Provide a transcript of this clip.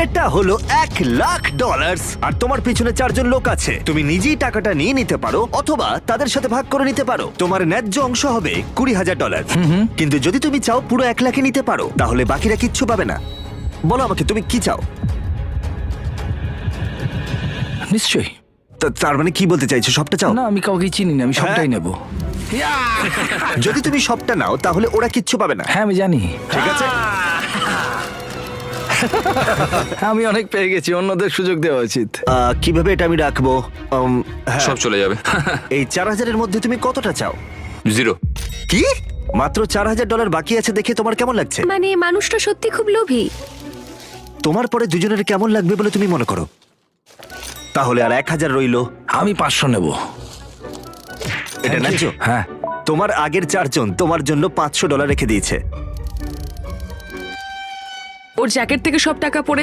এটা হলো $1,00,000 আর তোমার পিছনে 4 জন লোক আছে। তুমি নিজেই টাকাটা নিয়ে নিতে পারো অথবা তাদের সাথে ভাগ করে নিতে পারো। তোমার ন্যায্য অংশ হবে $20,000। কিন্তু যদি তুমি চাও পুরো 1 লাখে নিতে পারো, তাহলে বাকিরা কিচ্ছু পাবে না। বলো আমাকে তুমি কি চাও? নিশ্চয়ই। তার মানে কি বলতে চাইছো, সবটা চাও? না, আমি কাউকে চিনি না, আমি সবটাই নেব। যদি তুমি সবটা নাও তাহলে ওরা কিচ্ছু পাবে না। হ্যাঁ, আমি জানি। ঠিক আছে, আমি অনেক পেয়ে গেছি, অন্যদের সুযোগ দেওয়া উচিত। কিভাবে এটা আমি রাখবো? হ্যাঁ, সব চলে যাবে। এই 4,000-এর মধ্যে তুমি কতটা চাও? 0। কি? মাত্র $4,000 বাকি আছে দেখে তোমার কেমন লাগছে? মানে মানুষটা সত্যি খুব লোভী। তোমার পরে দুজনের কেমন লাগবে বলে তুমি মনে করো? তাহলে আর 1,000 রইলো। আমি 500 নেব। এটা ন্যায্য? হ্যাঁ। তোমার আগের 4 জন তোমার জন্য $500 রেখে দিয়েছে। ওর জ্যাকেট থেকে সব টাকা পড়ে